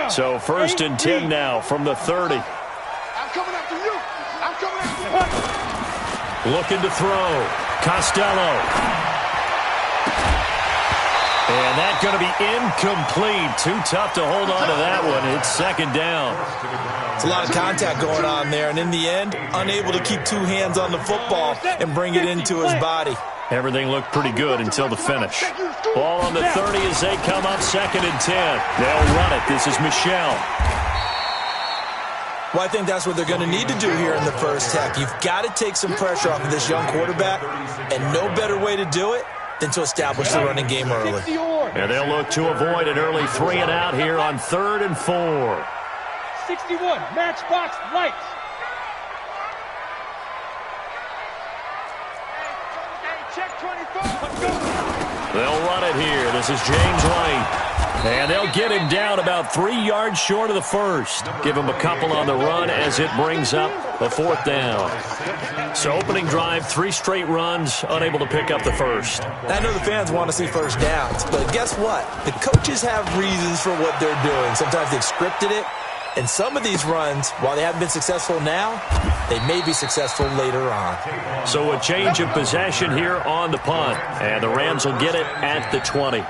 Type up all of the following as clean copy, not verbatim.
So 1st and 10 now from the 30. I'm coming after you. I'm coming after you. Looking to throw. Costello. And that's going to be incomplete. Too tough to hold on to that one. It's 2nd down. It's a lot of contact going on there, and in the end, unable to keep 2 hands on the football and bring it into his body. Everything looked pretty good until the finish. Ball on the 30 as they come up 2nd and 10. They'll run it. This is Michel. Well, I think that's what they're going to need to do here in the first half. You've got to take some pressure off of this young quarterback, and no better way to do it than to establish the running game early. And they'll look to avoid an early 3 and out here on 3rd and 4. 61, matchbox lights. Check 24. Let's go. They'll run it here. This is James White. And they'll get him down about 3 yards short of the first. Give him a couple on the run as it brings up the 4th down. So opening drive, 3 straight runs, unable to pick up the first. I know the fans want to see first downs, but guess what? The coaches have reasons for what they're doing. Sometimes they've scripted it. And some of these runs, while they haven't been successful now, they may be successful later on. So a change of possession here on the punt. And the Rams will get it at the 20.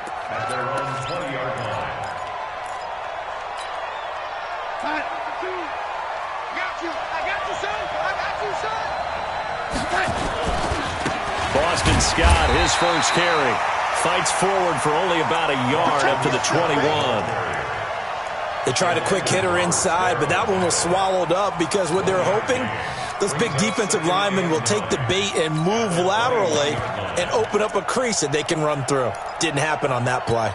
Boston Scott, his first carry. Fights forward for only about a yard up to the 21. They tried a quick hitter inside, but that one was swallowed up because what they're hoping, those big defensive linemen will take the bait and move laterally and open up a crease that they can run through. Didn't happen on that play.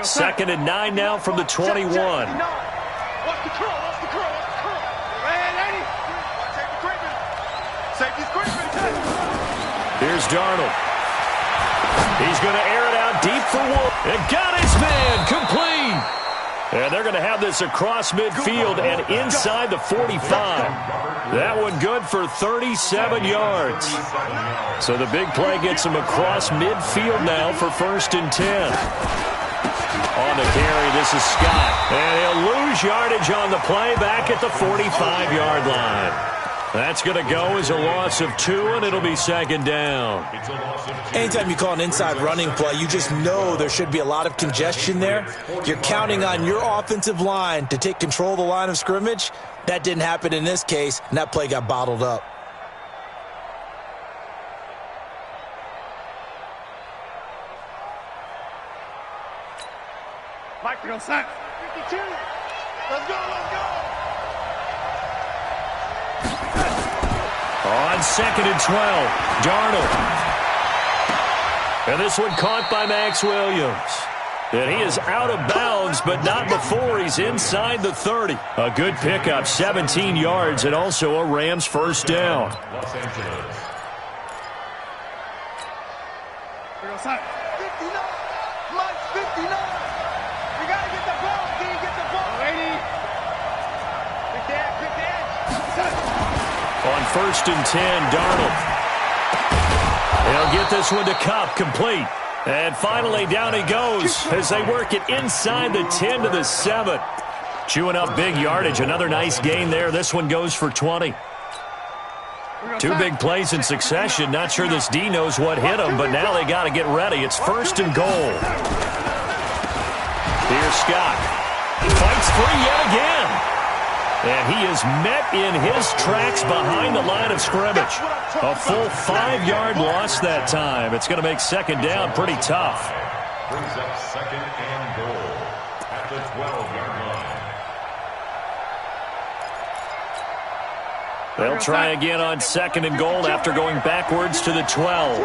2nd and 9 now from the 21. Here's Darnold. He's going to air it out deep for Wolf. And got his man complete. And they're going to have this across midfield and inside the 45. That one good for 37 yards. So the big play gets him across midfield now for 1st and 10. On the carry, this is Scott. And he'll lose yardage on the play back at the 45-yard line. That's going to go as a loss of 2, and it'll be 2nd down. Anytime you call an inside running play, you just know there should be a lot of congestion there. You're counting on your offensive line to take control of the line of scrimmage. That didn't happen in this case, and that play got bottled up. Mike, we're going to sack. 52. Let's go, let's go. On 2nd and 12, Darnold. And this one caught by Max Williams. And he is out of bounds, but not before he's inside the 30. A good pickup, 17 yards, and also a Rams first down. Los Angeles. We're going to sack. 59. Mike, 59. We got to get the ball. Can you get the ball? 80. Quick dad, quick dad. On 1st and 10, Darnold. He'll get this one to Kupp, complete. And finally, down he goes as they work it inside the 10 to the 7. Chewing up big yardage. Another nice gain there. This one goes for 20. 2 big plays in succession. Not sure this D knows what hit him, but now they got to get ready. It's 1st and goal. Here's Scott. Fights free yet again. And he is met in his tracks behind the line of scrimmage. A full 5-yard loss that time. It's going to make 2nd down pretty tough. Brings up 2nd and goal at the 12-yard line. They'll try again on 2nd and goal after going backwards to the 12.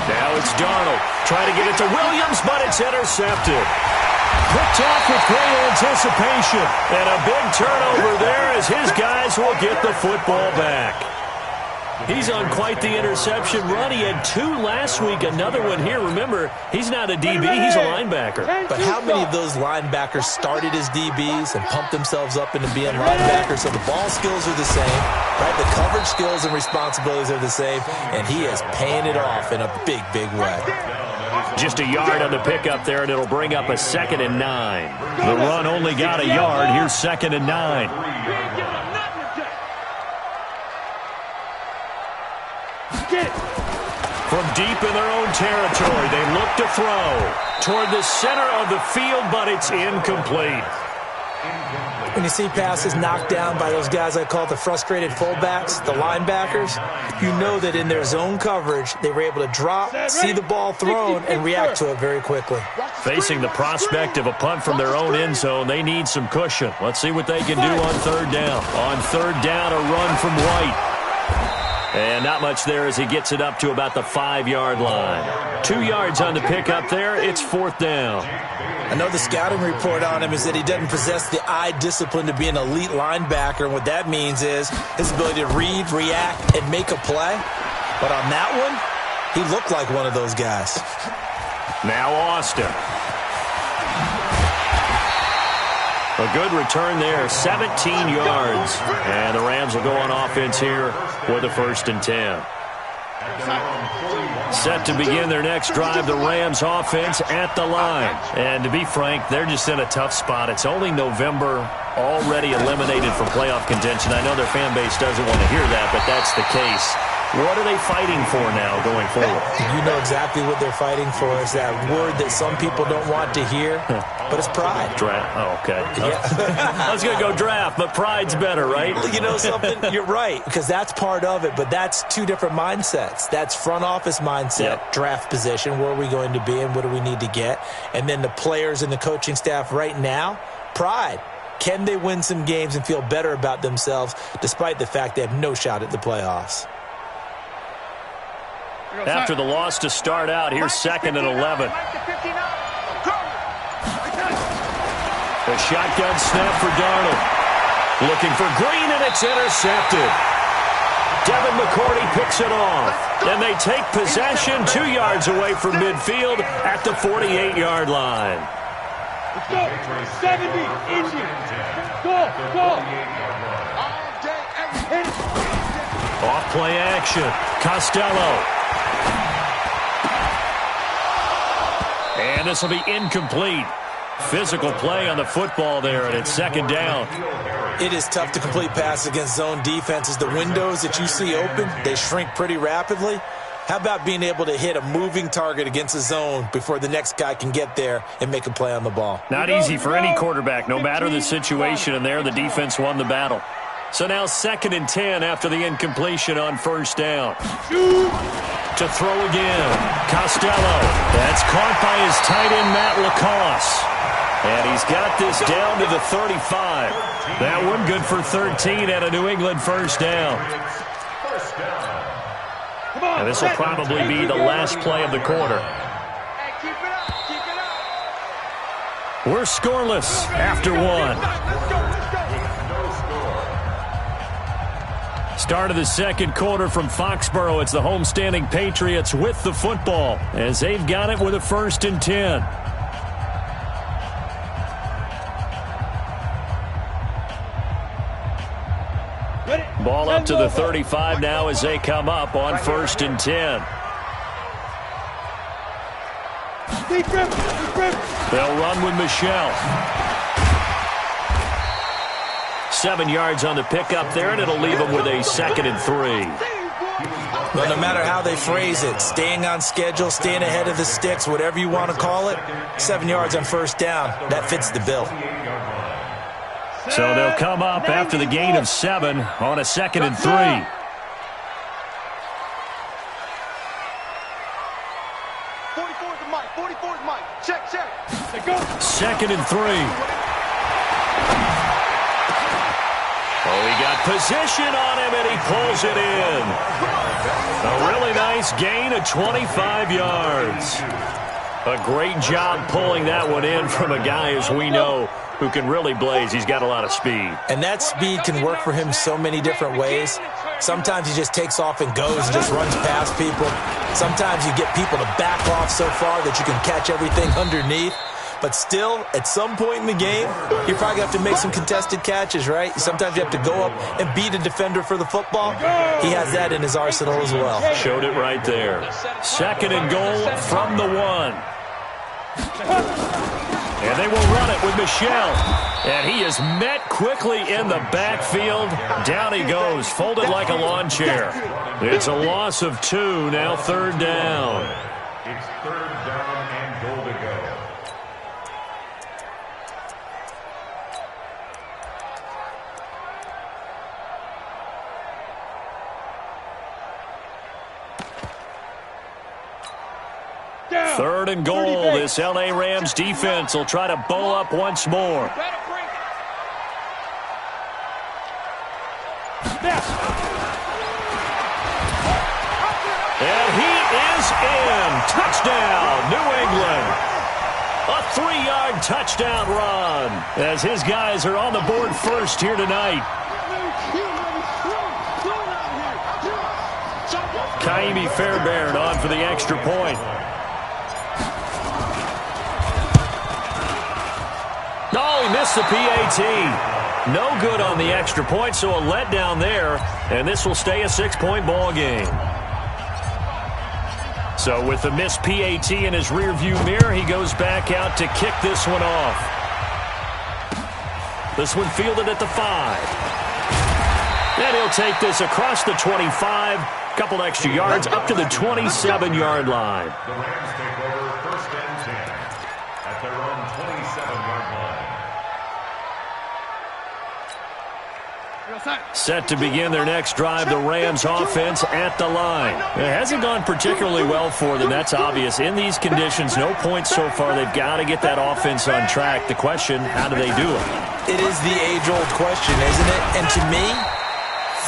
Now it's Darnold. Trying to get it to Williams, but it's intercepted. Picked off with great anticipation. And a big turnover there as his guys will get the football back. He's on quite the interception run. He had 2 last week, another one here. Remember, he's not a DB, he's a linebacker. But how many of those linebackers started as DBs and pumped themselves up into being linebackers? So the ball skills are the same, right? The coverage skills and responsibilities are the same, and he is paying it off in a big, big way. Just a yard on the pickup there, and it'll bring up a 2nd and 9. The run only got a yard. Here's 2nd and 9. From deep in their own territory, they look to throw toward the center of the field, but it's incomplete. When you see passes knocked down by those guys I call the frustrated fullbacks, the linebackers, you know that in their zone coverage, they were able to drop, see the ball thrown, and react to it very quickly. Facing the prospect of a punt from their own end zone, they need some cushion. Let's see what they can do on 3rd down. On 3rd down, a run from White. And not much there as he gets it up to about the 5-yard line. 2 yards on the pickup there. It's 4th down. I know the scouting report on him is that he doesn't possess the eye discipline to be an elite linebacker. And what that means is his ability to read, react, and make a play. But on that one, he looked like one of those guys. Now Austin. A good return there, 17 yards. And the Rams will go on offense here with a 1st and 10. Set to begin their next drive, the Rams offense at the line. And to be frank, they're just in a tough spot. It's only November, already eliminated from playoff contention. I know their fan base doesn't want to hear that, but that's the case. What are they fighting for now going forward? You know exactly what they're fighting for. Is that word that some people don't want to hear, but it's pride. Draft. Oh, okay. Yeah. I was going to go draft, but pride's better, right? You know something? You're right, because that's part of it, but that's 2 different mindsets. That's front office mindset, draft position, where are we going to be and what do we need to get? And then the players and the coaching staff right now, pride. Can they win some games and feel better about themselves despite the fact they have no shot at the playoffs? After the loss to start out, here's 2nd and 11. A shotgun snap for Darnold. Looking for Green, and it's intercepted. Devin McCourty picks it off. And they take possession 2 yards away from midfield at the 48-yard line. Let's go. 70, Indy. Go. Off play action. Costello. And this will be incomplete. Physical play on the football there, and it's 2nd down. It is tough to complete passes against zone defenses. The windows that you see open, they shrink pretty rapidly. How about being able to hit a moving target against a zone before the next guy can get there and make a play on the ball? Not easy for any quarterback, no matter the situation, and there the defense won the battle. So now 2nd and 10 after the incompletion on 1st down. To throw again, Costello. That's caught by his tight end, Matt LaCosse. And he's got this down to the 35. That one good for 13 at a New England 1st down. And this will probably be the last play of the quarter. We're scoreless after 1. Start of the 2nd quarter from Foxborough. It's the homestanding Patriots with the football as they've got it with a 1st and 10. Ball up to the 35 now as they come up on 1st and 10. They'll run with Michelle. 7 yards on the pickup there, and it'll leave them with a 2nd and 3. Well, no matter how they phrase it, staying on schedule, staying ahead of the sticks, whatever you want to call it, 7 yards on 1st down, that fits the bill. So they'll come up after the gain of 7 on a 2nd and 3. 44's Mike. 44's Mike. Check. 2nd and 3. Oh, he got position on him, and he pulls it in. A really nice gain of 25 yards. A great job pulling that one in from a guy, as we know, who can really blaze. He's got a lot of speed. And that speed can work for him so many different ways. Sometimes he just takes off and goes and just runs past people. Sometimes you get people to back off so far that you can catch everything underneath. But still, at some point in the game, you probably have to make some contested catches, right? Sometimes you have to go up and beat a defender for the football. He has that in his arsenal as well. Showed it right there. 2nd and goal from the 1. And they will run it with Michel. And he is met quickly in the backfield. Down he goes, folded like a lawn chair. It's a loss of 2, now 3rd down. It's 3rd down and goal to go. Third and goal. This L.A. Rams defense will try to bow up once more. And he is in. Touchdown, New England. A 3-yard touchdown run as his guys are on the board first here tonight. Kaimi Fairbairn on for the extra point. Oh, he missed the PAT. No good on the extra point, so a letdown there, and this will stay a 6-point ball game. So with the missed PAT in his rearview mirror, he goes back out to kick this one off. This one fielded at the 5. And he'll take this across the 25, couple extra yards up to the 27-yard line. The Rams take over 1st and 10 at their own 27-yard line. Set to begin their next drive, the Rams offense at the line. It hasn't gone particularly well for them, that's obvious. In these conditions, no points so far. They've got to get that offense on track. The question, how do they do it? It is the age-old question, isn't it? And to me,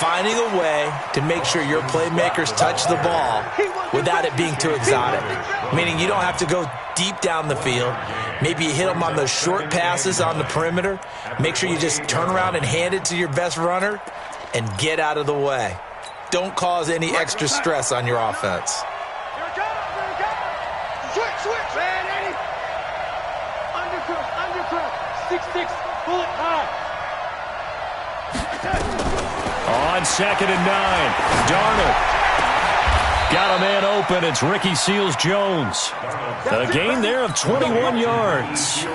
finding a way to make sure your playmakers touch the ball without it being too exotic. Meaning you don't have to go deep down the field. Maybe you hit them on those short passes on the perimeter. Make sure you just turn around and hand it to your best runner and get out of the way. Don't cause any extra stress on your offense. Switch, man, Eddie. Undercut. 6-6, pull it high. On 2nd and 9, Darnold. Got a man open. It's Ricky Seals-Jones. A gain there of 21 yards.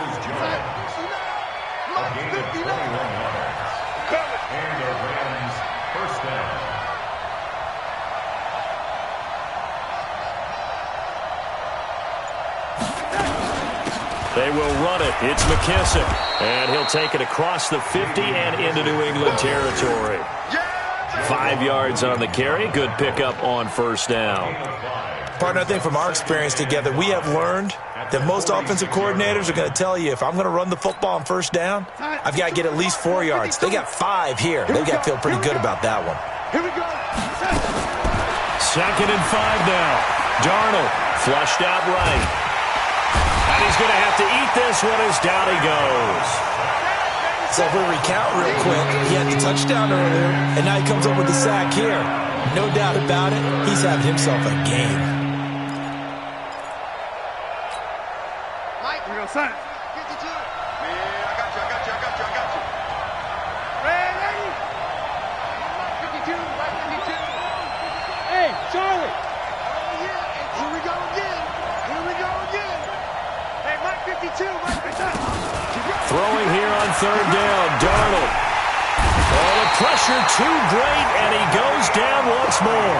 They will run it. It's McKissick. And he'll take it across the 50 and into New England territory. 5 yards on the carry. Good pickup on 1st down. Partner, I think from our experience together, we have learned that most offensive coordinators are going to tell you, if I'm going to run the football on 1st down, I've got to get at least 4 yards. They got 5 here. They got to feel pretty good about that one. Here we go. 2nd and 5 now. Darnold flushed out right. And he's going to have to eat this one as down he goes. So if we recount real quick, he had the touchdown earlier, and now he comes up with the sack here. No doubt about it, he's having himself a game. Mike, we go, son. 52. Yeah, I got you. Ready? 52, right 52. Hey, Charlie. Oh, yeah, and here we go again. Hey, Mike 52, Mike 52. Throwing here on 3rd down, Darnold. Oh, the pressure too great, and he goes down once more.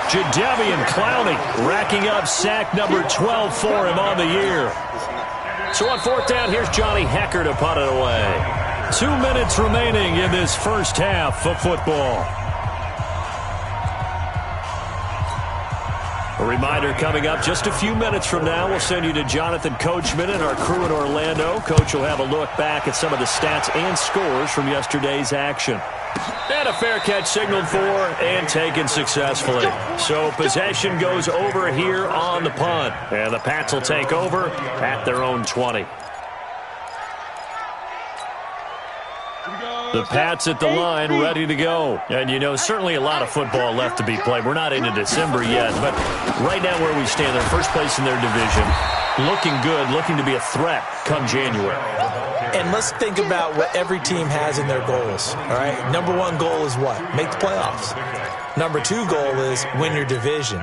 Jadeveon Clowney racking up sack number 12 for him on the year. So on 4th down, here's Johnny Hecker to punt it away. 2 minutes remaining in this first half of football. A reminder coming up just a few minutes from now, we'll send you to Jonathan Coachman and our crew in Orlando. Coach will have a look back at some of the stats and scores from yesterday's action. And a fair catch signaled for and taken successfully. So possession goes over here on the punt. And the Pats will take over at their own 20. The Pats at the line, ready to go. And, you know, certainly a lot of football left to be played. We're not into December yet, but right now where we stand, they're first place in their division. Looking good, looking to be a threat come January. And let's think about what every team has in their goals, all right? Number one goal is what? Make the playoffs. Number two goal is win your division.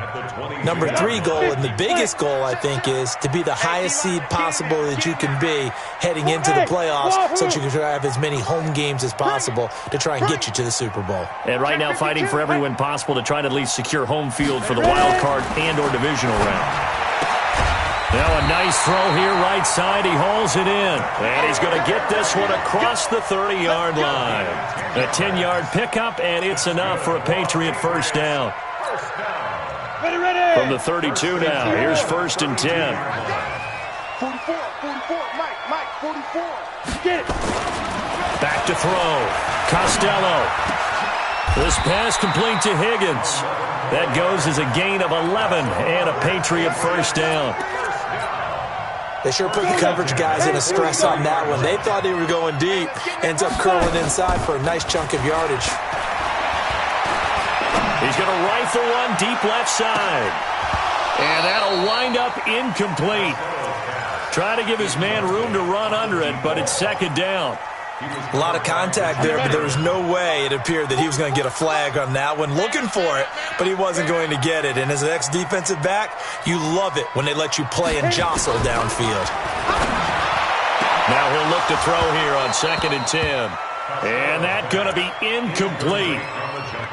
Number three goal, and the biggest goal, I think, is to be the highest seed possible that you can be heading into the playoffs so that you can have as many home games as possible to try and get you to the Super Bowl. And right now fighting for every win possible to try to at least secure home field for the wild card and or divisional round. Now a nice throw here right side. He hauls it in. And he's going to get this one across the 30-yard line. A 10-yard pickup, and it's enough for a Patriot first down. From the 32 now. Here's 1st and 10. 44, Mike, 44. Get it. Back to throw. Costello. This pass complete to Higgins. That goes as a gain of 11 and a Patriot first down. They sure put the coverage guys in a stress on that one. They thought they were going deep. Ends up curling inside for a nice chunk of yardage. He's going to rifle one deep left side. And that'll wind up incomplete. Trying to give his man room to run under it, but it's 2nd down. A lot of contact there, but there was no way it appeared that he was going to get a flag on that one. Looking for it, but he wasn't going to get it. And as an ex-defensive back, you love it when they let you play and jostle downfield. Now he'll look to throw here on 2nd and 10. And that's going to be incomplete.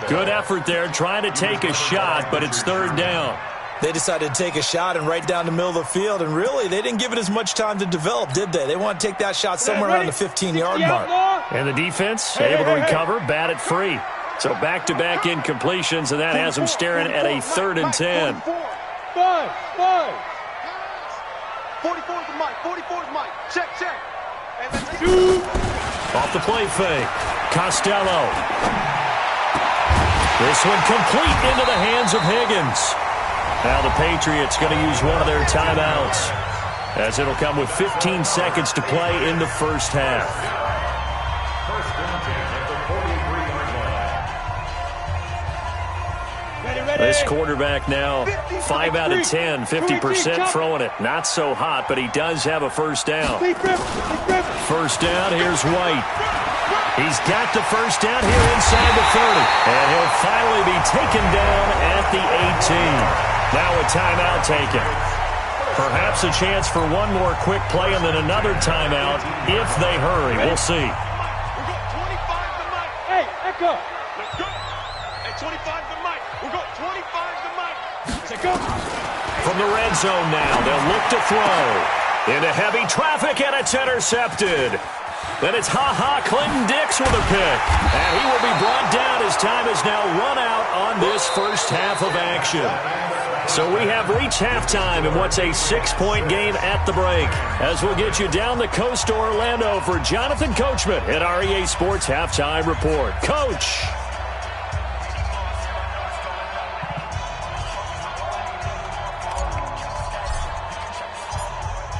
Good effort there, trying to take a shot, but it's 3rd down. They decided to take a shot and right down the middle of the field, and really, they didn't give it as much time to develop, did they? They want to take that shot somewhere around the 15-yard mark. And the defense able to recover, bat it free. So back-to-back incompletions, and that has them staring at a 3rd and 10. 44 to Mike, 44 to Mike. Check. Off the play fake. Costello. This one complete into the hands of Higgins. Now the Patriots going to use one of their timeouts, as it'll come with 15 seconds to play in the first half. This quarterback now 5 out of 10, 50% throwing it. Not so hot, but he does have a first down. First down, here's White. He's got the first down here inside the 30. And he'll finally be taken down at the 18. Now a timeout taken. Perhaps a chance for one more quick play and then another timeout if they hurry. We'll see. We got 25 to Mike. Hey, Echo. Let's go. Hey, 25 to Mike. We got 25 to Mike. Let's go. From the red zone now, they'll look to throw. Into heavy traffic, and it's intercepted. Then it's Clinton Dix with a pick. And he will be brought down as time is now run out on this first half of action. So we have reached halftime in what's a 6-point game at the break, as we'll get you down the coast to Orlando for Jonathan Coachman at our EA Sports Halftime Report. Coach.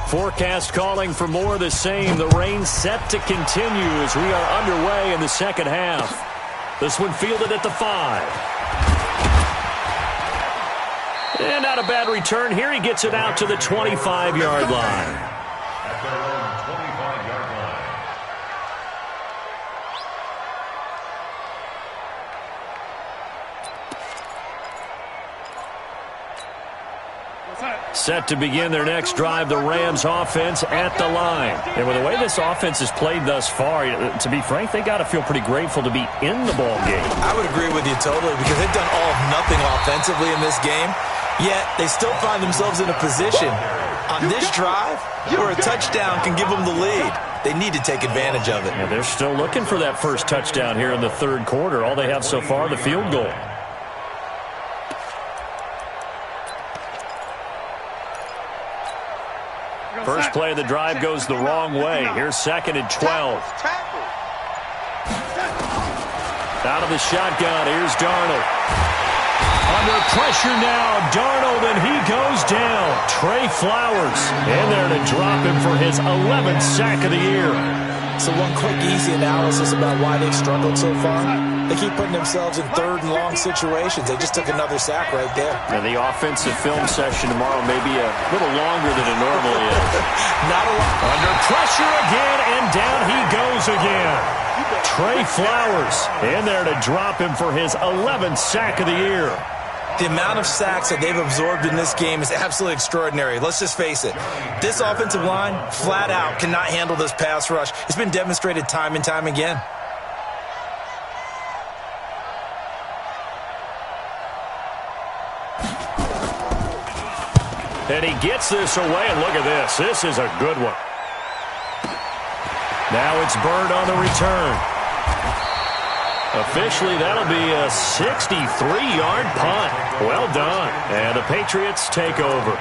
Forecast calling for more of the same. The rain set to continue as we are underway in the second half. This one fielded at the 5. And not a bad return here. He gets it out to the 25-yard line. At their own 25-yard line. Set to begin their next drive, the Rams offense at the line. And with the way this offense has played thus far, to be frank, they got to feel pretty grateful to be in the ball game. I would agree with you totally, because they've done all of nothing offensively in this game, yet they still find themselves in a position on this drive where a touchdown can give them the lead. They need to take advantage of it. And they're still looking for that first touchdown here in the third quarter. All they have so far, the field goal. First play of the drive goes the wrong way. Here's 2nd and 12. Out of the shotgun, here's Darnold. Under pressure now, Darnold, and he goes down. Trey Flowers in there to drop him for his 11th sack of the year. So one quick, easy analysis about why they've struggled so far. They keep putting themselves in third and long situations. They just took another sack right there. And the offensive film session tomorrow may be a little longer than it normally is. Not a lot. Under pressure again, and down he goes again. Trey Flowers in there to drop him for his 11th sack of the year. The amount of sacks that they've absorbed in this game is absolutely extraordinary. Let's just face it. This offensive line, flat out, cannot handle this pass rush. It's been demonstrated time and time again. And he gets this away, and look at this. This is a good one. Now it's Bird on the return. Officially, that'll be a 63-yard punt. Well done. And the Patriots take over.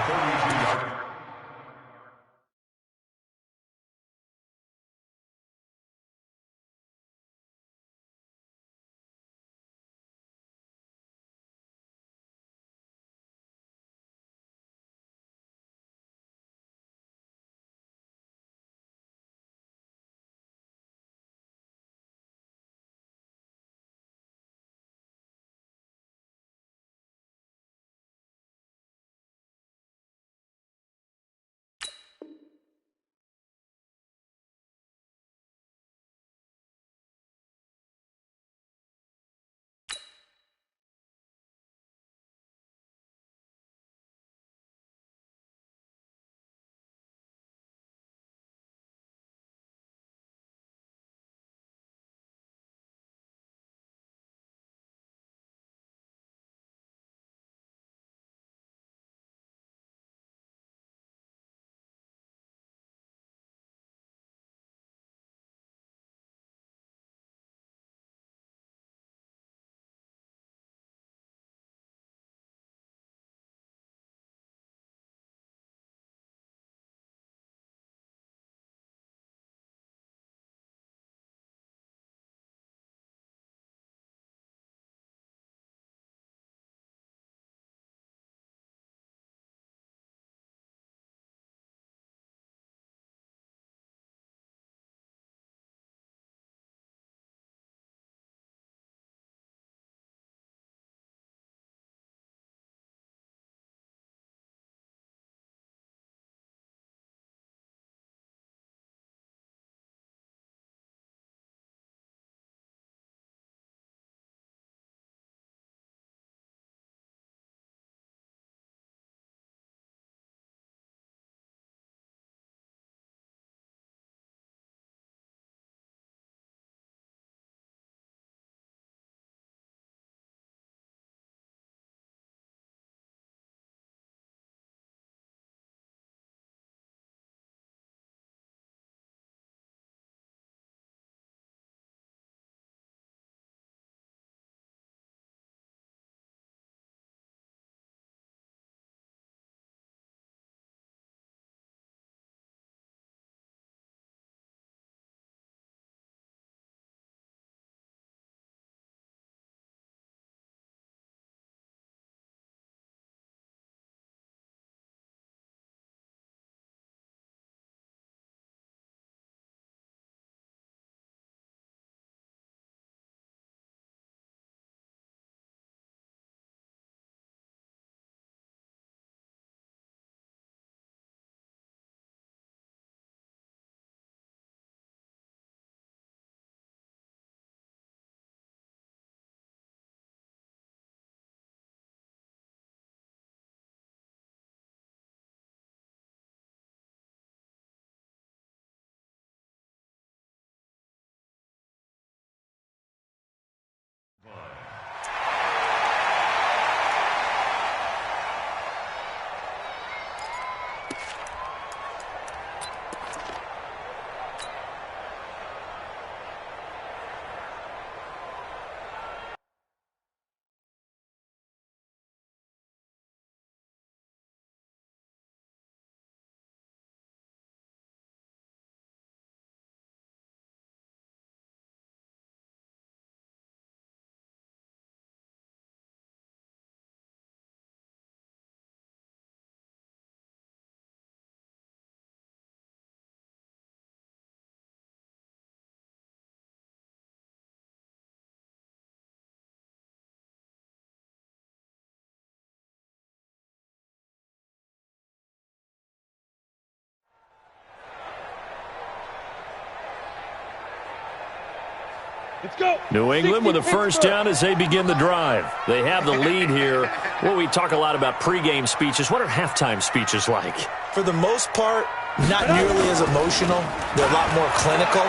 Let's go. New England with a first down as they begin the drive. They have the lead here. Well, we talk a lot about pregame speeches. What are halftime speeches like? For the most part, not nearly as emotional. They're a lot more clinical.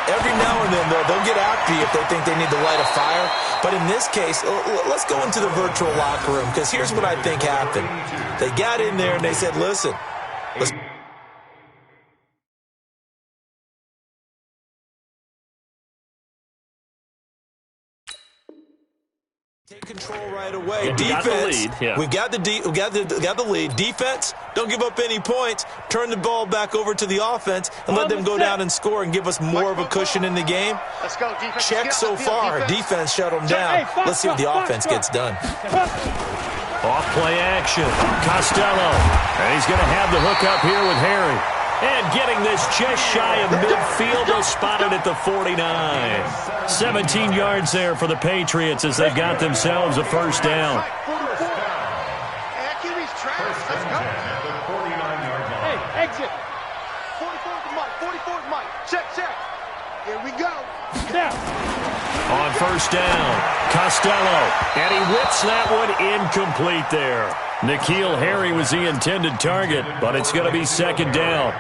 Every now and then, though, they'll get after you if they think they need to light a fire. But in this case, let's go into the virtual locker room, because here's what I think happened. They got in there and they said, listen, let's take control right away. Defense, we've got the lead. Defense, don't give up any points. Turn the ball back over to the offense and let them go down and score and give us more of a cushion in the game. Let's go, defense. Check so far. Defense shut them down. Let's see what the offense gets done. Off play action. Costello. And he's going to have the hook up here with Harry. And getting this just shy of midfield. They'll spot it at the 49. 17 yards there for the Patriots as they've got themselves a first down. Hey, exit. 44's Mike. 44's Mike. Check. Here we go. Now. On first down, Costello. And he whips that one incomplete there. N'Keal Harry was the intended target, but it's going to be second down.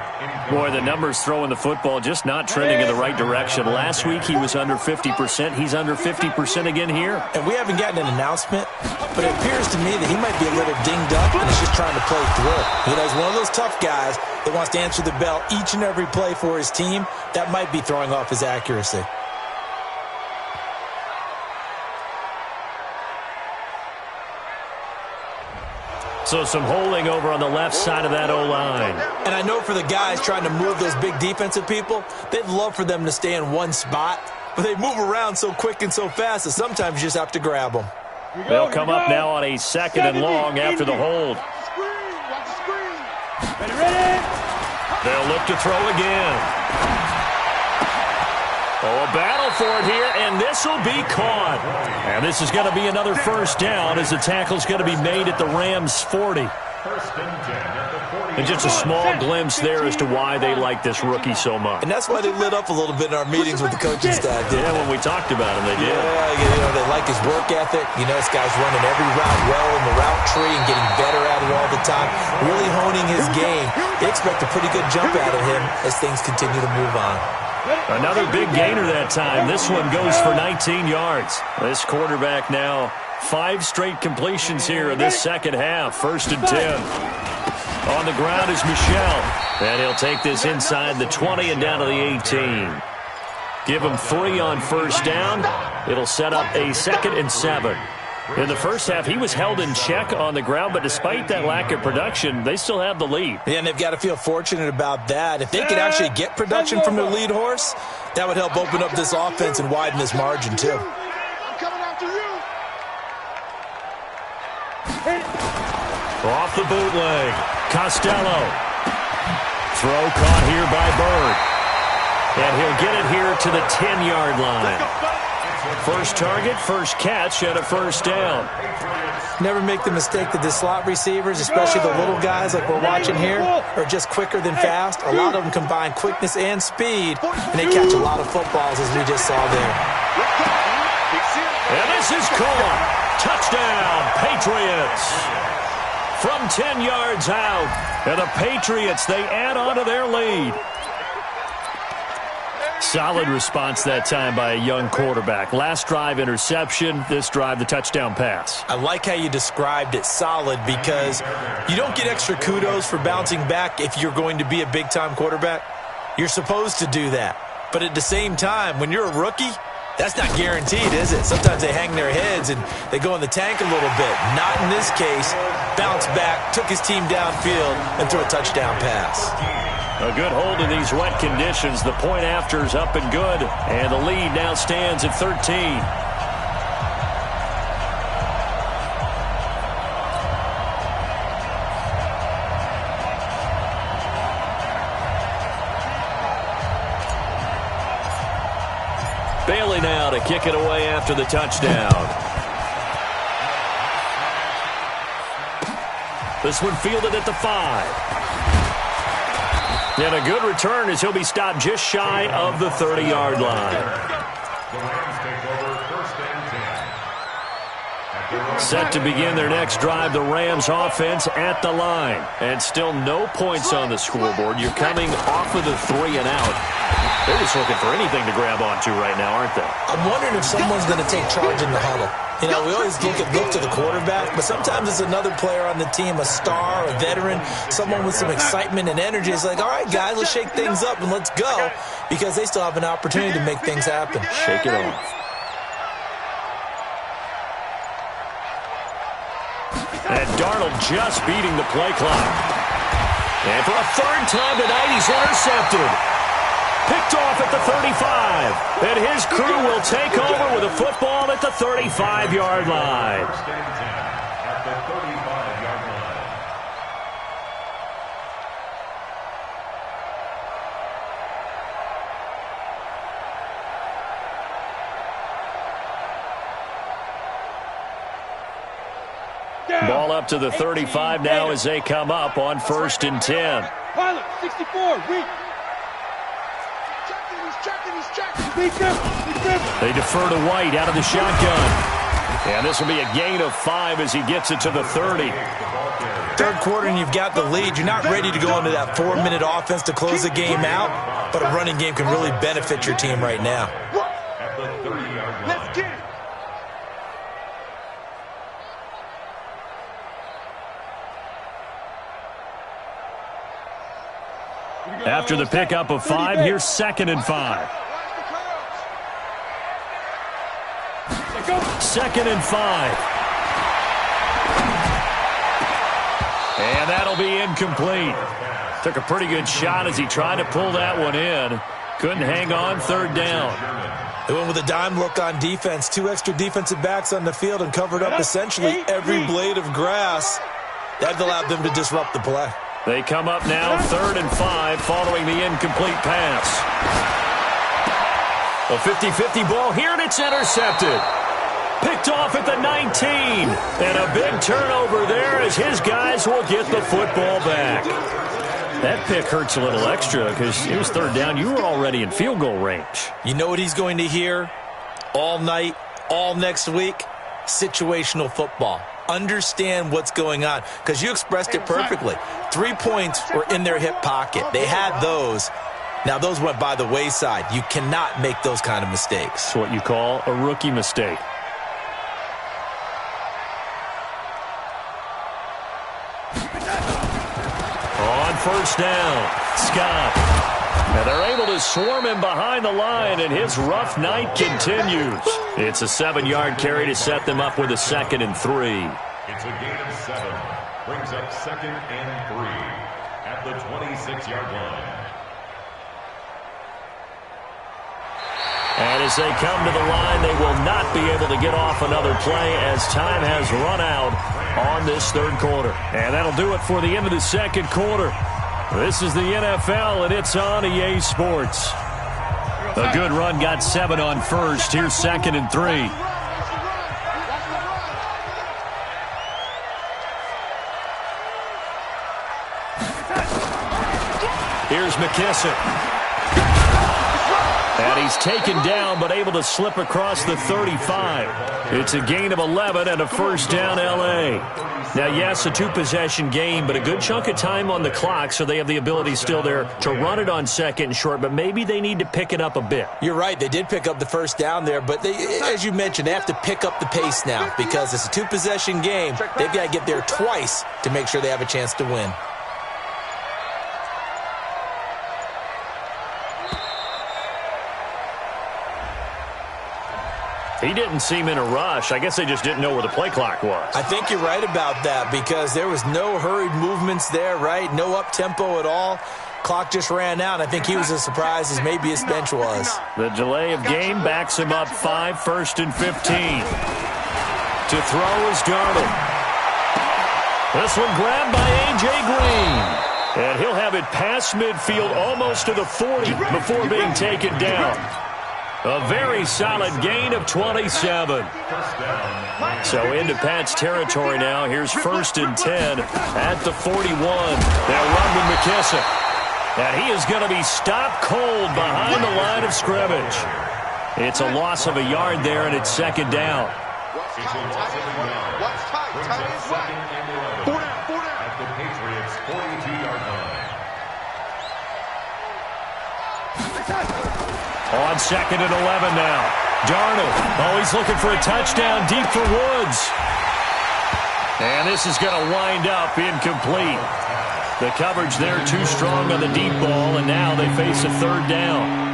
Boy, the numbers throwing the football just not trending in the right direction. Last week he was under 50%. He's under 50% again here. And we haven't gotten an announcement, but it appears to me that he might be a little dinged up and is just trying to play through. You know, he's one of those tough guys that wants to answer the bell each and every play for his team. That might be throwing off his accuracy. So some holding over on the left side of that O-line. And I know for the guys trying to move those big defensive people, they'd love for them to stay in one spot, but they move around so quick and so fast that sometimes you just have to grab them. They'll come up now on a second and long after the hold. Ready. They'll look to throw again. Oh, a battle for it here, and this will be caught. And this is going to be another first down as the tackle's going to be made at the Rams' 40. And just a small glimpse there as to why they like this rookie so much. And that's why they lit up a little bit in our meetings with the coaching staff, didn't they? When we talked about him, they did. Yeah, you know, they like his work ethic. You know, this guy's running every route well in the route tree and getting better at it all the time, really honing his game. They expect a pretty good jump out of him as things continue to move on. Another big gainer that time. This one goes for 19 yards. This quarterback now 5 straight completions here in this second half. First and 10. On the ground is Michel. And he'll take this inside the 20 and down to the 18. Give him 3 on first down. It'll set up a 2nd and 7. In the first half, he was held in check on the ground, but despite that lack of production, they still have the lead. Yeah, and they've got to feel fortunate about that. If they could actually get production from their lead horse, that would help open up this offense and widen this margin, too. I'm coming after you. Off the bootleg, Costello. Throw caught here by Bird. And he'll get it here to the 10-yard line. First target, first catch, and a first down. Never make the mistake that the slot receivers, especially the little guys like we're watching here, are just quicker than fast. A lot of them combine quickness and speed, and they catch a lot of footballs, as we just saw there. And this is caught. Touchdown, Patriots. From 10 yards out. And the Patriots, they add on to their lead. Solid response that time by a young quarterback. Last drive, interception. This drive, the touchdown pass. I like how you described it, solid, because you don't get extra kudos for bouncing back if you're going to be a big-time quarterback. You're supposed to do that. But at the same time, when you're a rookie, that's not guaranteed, is it? Sometimes they hang their heads and they go in the tank a little bit. Not in this case. Bounced back, took his team downfield, and threw a touchdown pass. A good hold in these wet conditions. The point after is up and good. And the lead now stands at 13. Bailey now to kick it away after the touchdown. This one fielded at the 5. And a good return as he'll be stopped just shy of the 30-yard line. Set to begin their next drive, the Rams offense at the line. And still no points on the scoreboard. You're coming off of the 3 and out. They're just looking for anything to grab onto right now, aren't they? I'm wondering if someone's going to take charge in the huddle. You know, we always look to the quarterback, but sometimes it's another player on the team, a star, a veteran, someone with some excitement and energy. It's like, all right, guys, let's shake things up and let's go, because they still have an opportunity to make things happen. Shake it off. And Darnold just beating the play clock. And for a third time tonight, he's intercepted. Picked off at the 35. And his crew will take over with a football at the 35-yard line. First and 10 at the 35-yard line. Ball up to the 35 now as they come up on 1st and 10. Pilot, 64, read. He's checking. They defer to White out of the shotgun. And this will be a gain of 5 as he gets it to the 30. Third quarter and you've got the lead. You're not ready to go into that 4-minute offense to close the game out, but a running game can really benefit your team right now. At the 30-yard line. Let's get it. After the pickup of 5, here's 2nd and 5. 2nd and 5. And that'll be incomplete. Took a pretty good shot as he tried to pull that one in. Couldn't hang on, 3rd down. They went with a dime look on defense. 2 extra defensive backs on the field and covered up essentially every blade of grass. That allowed them to disrupt the play. They come up now 3rd and 5 following the incomplete pass. A 50-50 ball here, and it's intercepted. Picked off at the 19. And a big turnover there as his guys will get the football back. That pick hurts a little extra because it was 3rd down. You were already in field goal range. You know what he's going to hear all night, all next week? Situational football. Understand what's going on, because you expressed it perfectly. 3 points were in their hip pocket. They had those. Now, those went by the wayside. You cannot make those kind of mistakes. It's what you call a rookie mistake. On 1st down, Scott. And they're able to swarm him behind the line, and his rough night continues. It's a 7-yard carry to set them up with a 2nd and 3. It's a gain of 7. Brings up 2nd and 3 at the 26-yard line. And as they come to the line, they will not be able to get off another play as time has run out on this 3rd quarter. And that'll do it for the end of the 2nd quarter. This is the NFL, and it's on EA Sports. A good run got 7 on 1st. Here's 2nd and 3. Here's McKissick. And he's taken down, but able to slip across the 35. It's a gain of 11 and a 1st down, L.A. Now, yes, a 2-possession game, but a good chunk of time on the clock, so they have the ability still there to run it on 2nd and short, but maybe they need to pick it up a bit. You're right. They did pick up the 1st down there, but as you mentioned, they have to pick up the pace now because it's a 2-possession game. They've got to get there twice to make sure they have a chance to win. He didn't seem in a rush. I guess they just didn't know where the play clock was. I think you're right about that because there was no hurried movements there, right? No up-tempo at all. Clock just ran out. I think he was as surprised as maybe his bench was. The delay of game backs him up 5, 1st and 15. To throw is Darnold. This one grabbed by A.J. Green. And he'll have it past midfield almost to the 40 before being taken down. A very solid gain of 27. So into Pat's territory now. Here's 1st and 10 at the 41. They'll run with McKissick. And he is going to be stopped cold behind the line of scrimmage. It's a loss of a yard there, and it's 2nd down. It's a loss of 1. What's tight? Brings Tight up is what? 2nd and 11. 4 down, 4 down. At the Patriots' 42-yard line. On 2nd and 11 now. Darnold. Oh, he's looking for a touchdown deep for Woods. And this is going to wind up incomplete. The coverage there too strong on the deep ball, and now they face a 3rd down.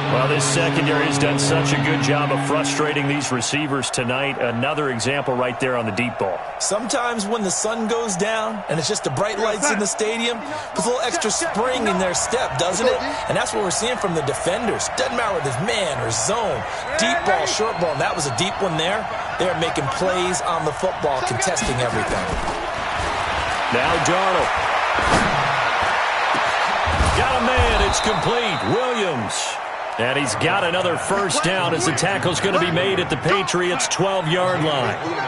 Well, this secondary has done such a good job of frustrating these receivers tonight. Another example right there on the deep ball. Sometimes when the sun goes down and it's just the bright lights in the stadium, puts a little extra spring in their step, doesn't it? And that's what we're seeing from the defenders. Doesn't matter whether it's man or zone, deep ball, short ball. And that was a deep one there. They're making plays on the football, contesting everything. Now Darnold. Got a man. It's complete. Williams. And he's got another 1st down as the tackle's going to be made at the Patriots' 12-yard line. 1st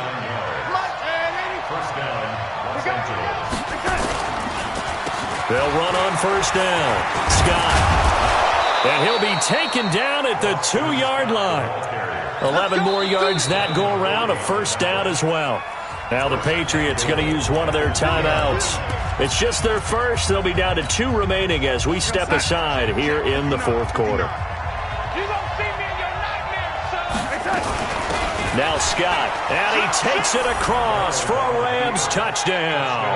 down, Los Angeles. They'll run on 1st down. Scott. And he'll be taken down at the 2-yard line. 11 more yards that go around, a 1st down as well. Now the Patriots going to use one of their timeouts. It's just their first. They'll be down to 2 remaining as we step aside here in the 4th quarter. Now Scott, and he takes it across for a Rams touchdown.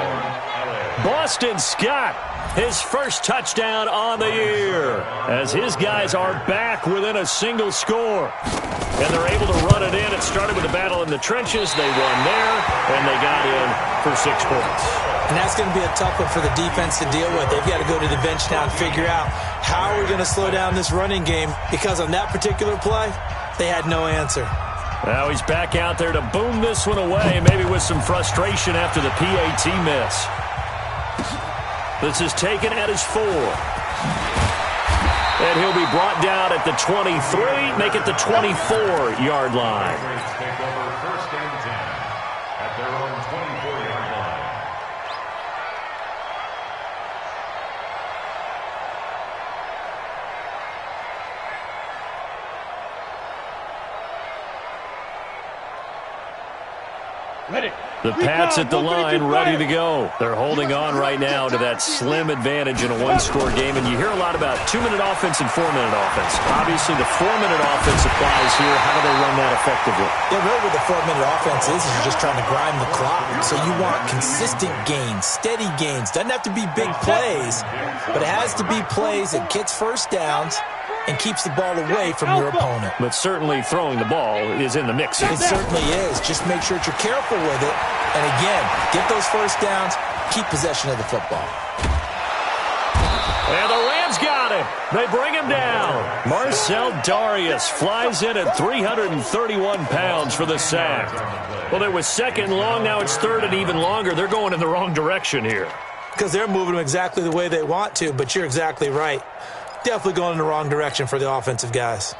Boston Scott, his first touchdown on the year, as his guys are back within a single score. And they're able to run it in. It started with a battle in the trenches. They won there, and they got in for 6 points. And that's going to be a tough one for the defense to deal with. They've got to go to the bench now and figure out how we're going to slow down this running game, because on that particular play, they had no answer. Now he's back out there to boom this one away, maybe with some frustration after the PAT miss. This is taken at his 4. And he'll be brought down at the 23, make it the 24-yard line. Take over 1st and 10 at their own 24-yard line. Ready. The Pats at the line, ready to go. They're holding on right now to that slim advantage in a 1-score game. And you hear a lot about 2-minute offense and 4-minute offense. Obviously, the 4-minute offense applies here. How do they run that effectively? Yeah, really what the 4-minute offense is you're just trying to grind the clock. So you want consistent gains, steady gains. Doesn't have to be big plays, but it has to be plays that gets 1st downs and keeps the ball away from your opponent. But certainly throwing the ball is in the mix. It certainly is. Just make sure that you're careful with it. And again, get those 1st downs, keep possession of the football. And the Rams got him. They bring him down. Marcel Darius flies in at 331 pounds for the sack. Well, it was 2nd and long. Now it's 3rd and even longer. They're going in the wrong direction here. Because they're moving them exactly the way they want to, but you're exactly right. Definitely going in the wrong direction for the offensive guys.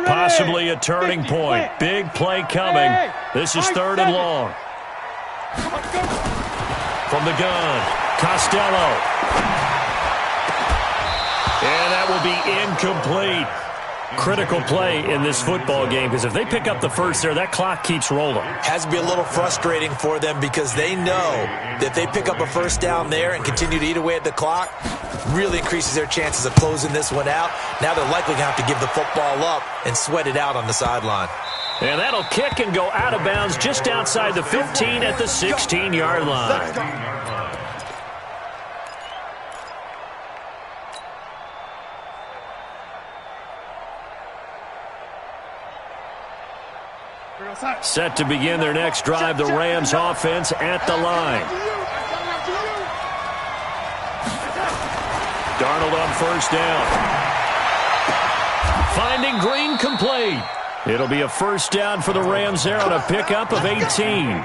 Possibly a turning point. Big play coming. This is 3rd and long. From the gun, Costello. And that will be incomplete. Critical play in this football game, because if they pick up the 1st there, that clock keeps rolling. Has to be a little frustrating for them, because they know that if they pick up a 1st down there and continue to eat away at the clock, really increases their chances of closing this one out. Now they're likely going to have to give the football up and sweat it out on the sideline. And that'll kick and go out of bounds just outside the 15 at the 16-yard line. Set to begin their next drive, the Rams offense at the line. Darnold on 1st down. Finding Green complete. It'll be a 1st down for the Rams there on a pickup of 18.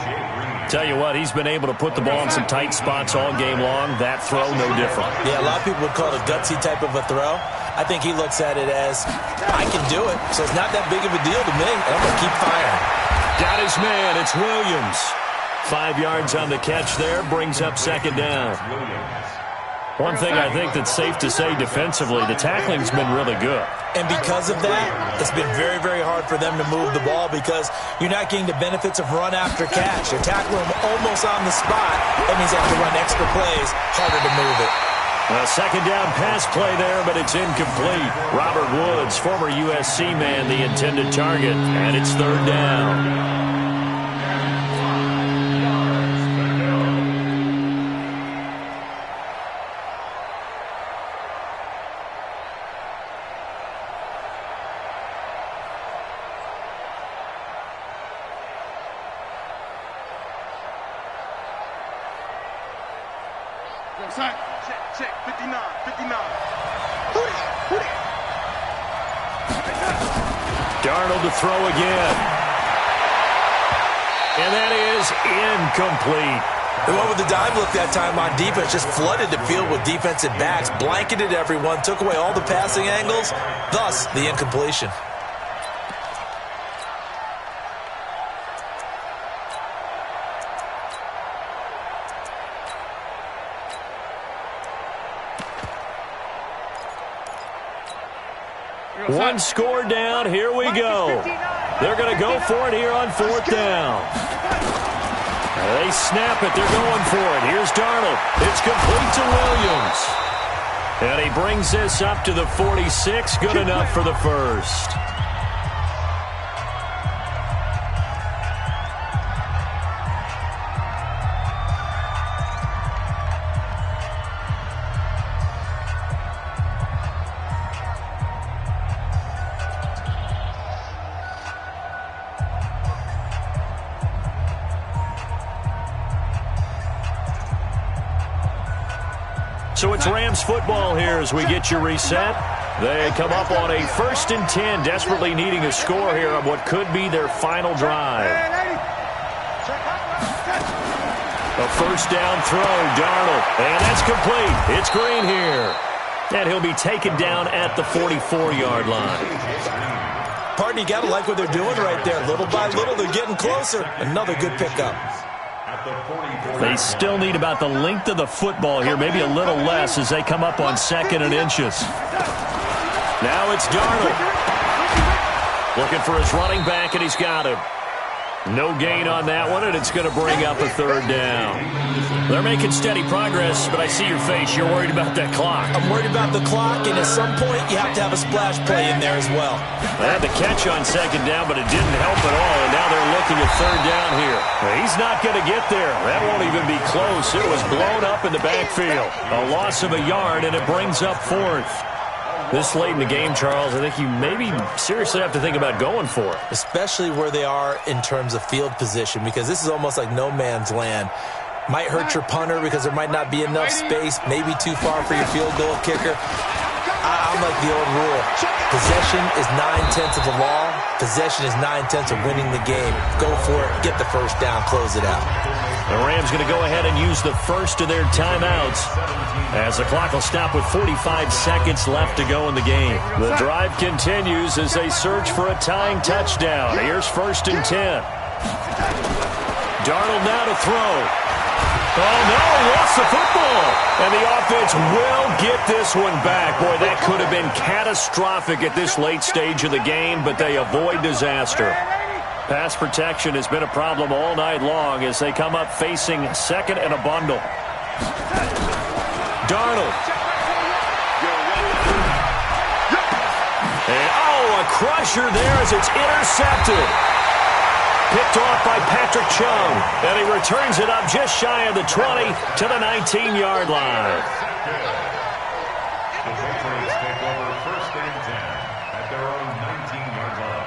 Tell you what, he's been able to put the ball in some tight spots all game long. That throw, no different. Yeah, a lot of people would call it a gutsy type of a throw. I think he looks at it as, I can do it, so it's not that big of a deal to me, and I'm going to keep firing. Got his man. It's Williams. 5 yards on the catch there. Brings up 2nd down. One thing I think that's safe to say defensively, the tackling's been really good. And because of that, it's been very, very hard for them to move the ball because you're not getting the benefits of run after catch. You're tackling them almost on the spot. That means they have to run extra plays, harder to move it. A second down pass play there, but it's incomplete. Robert Woods, former USC man, the intended target, and it's third down. Check, 59. Darnold to throw again. And that is incomplete. They went with the dive look that time on defense, just flooded the field with defensive backs, blanketed everyone, took away all the passing angles, thus the incompletion. One score down. Here we go. They're going to go for it here on fourth down. They snap it. They're going for it. Here's Darnold. It's complete to Williams. And he brings this up to the 46. Good enough for the first. So it's Rams football here as we get you reset. They come up on a 1st and 10, desperately needing a score here on what could be their final drive. A first down throw, Darnold, and that's complete. It's Green here. And he'll be taken down at the 44-yard line. Partner, you got to like what they're doing right there. Little by little, they're getting closer. Another good pickup. They still need about the length of the football here, maybe a little less as they come up on 2nd and inches. Now it's Darnold. Looking for his running back, and he's got him. No gain on that one, and it's going to bring up a third down. They're making steady progress, but I see your face. You're worried about that clock. I'm worried about the clock, and at some point, you have to have a splash play in there as well. They had the catch on 2nd down, but it didn't help at all, and now they're looking at third down here. He's not going to get there. That won't even be close. It was blown up in the backfield. A loss of a yard, and it brings up 4th. This late in the game, Charles, I think you maybe seriously have to think about going for it. Especially where they are in terms of field position, because this is almost like no man's land. Might hurt your punter because there might not be enough space, maybe too far for your field goal kicker. I'm like the old rule. Possession is 9/10 of the law. Possession is 9/10 of winning the game. Go for it. Get the first down. Close it out. The Rams going to go ahead and use the first of their timeouts as the clock will stop with 45 seconds left to go in the game. The drive continues as they search for a tying touchdown. Here's 1st and 10. Darnold now to throw. Oh, no, he lost the football. And the offense will get this one back. Boy, that could have been catastrophic at this late stage of the game, but they avoid disaster. Pass protection has been a problem all night long as they come up facing 2nd and a bundle. Darnold. And, a crusher there as it's intercepted. Picked off by Patrick Chung, and he returns it up just shy of the 20 to the 19-yard line. The Patriots take over 1st and 10 at their own 19-yard line.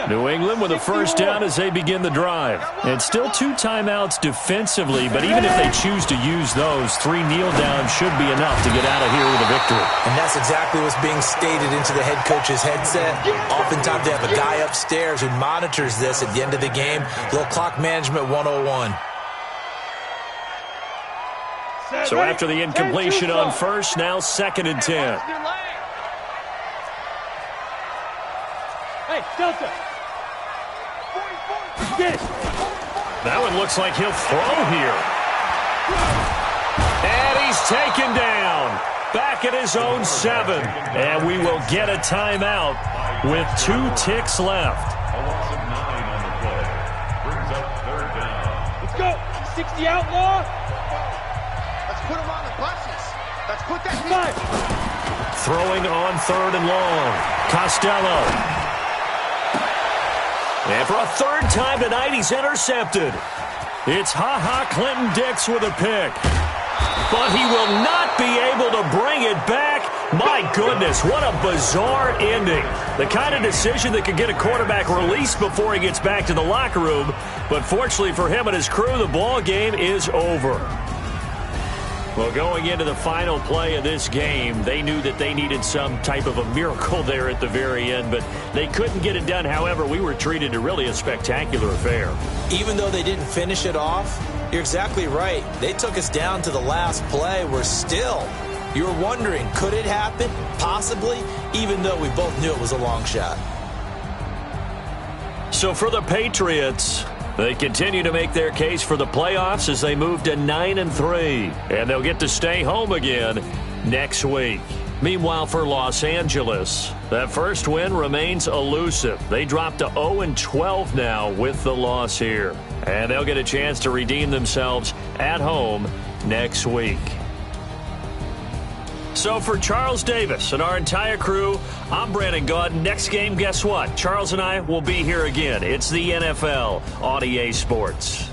New England with a first down as they begin the drive. And still 2 timeouts defensively, but even if they choose to use those, 3 kneel downs should be enough to get out of here with a victory. And that's exactly what's being stated into the head coach's headset. Oftentimes they have a guy upstairs who monitors this at the end of the game. Little clock management 101. So after the incompletion on first, now 2nd and 10. Hey, Delta. Get it. That one looks like he'll throw here. And he's taken down. Back at his own 7. And we will get a timeout with 2 ticks left. A loss of 9 on the play. Brings up 3rd down. Let's go. 60 outlaw. Let's put him on the buses. Let's put that... 5. Throwing on 3rd and long. Costello. And for a 3rd time tonight, he's intercepted. It's Ha-Ha Clinton-Dix with a pick. But he will not be able to bring it back. My goodness, what a bizarre ending. The kind of decision that could get a quarterback released before he gets back to the locker room. But fortunately for him and his crew, the ball game is over. Well, going into the final play of this game, they knew that they needed some type of a miracle there at the very end, but they couldn't get it done. However, we were treated to really a spectacular affair. Even though they didn't finish it off, you're exactly right. They took us down to the last play. We're still, you were wondering, could it happen? Possibly, even though we both knew it was a long shot. So for the Patriots, they continue to make their case for the playoffs as they move to 9-3, and they'll get to stay home again next week. Meanwhile, for Los Angeles, that first win remains elusive. They drop to 0-12 now with the loss here, and they'll get a chance to redeem themselves at home next week. So for Charles Davis and our entire crew, I'm Brandon Gaudin. Next game, guess what? Charles and I will be here again. It's the NFL on EA Sports.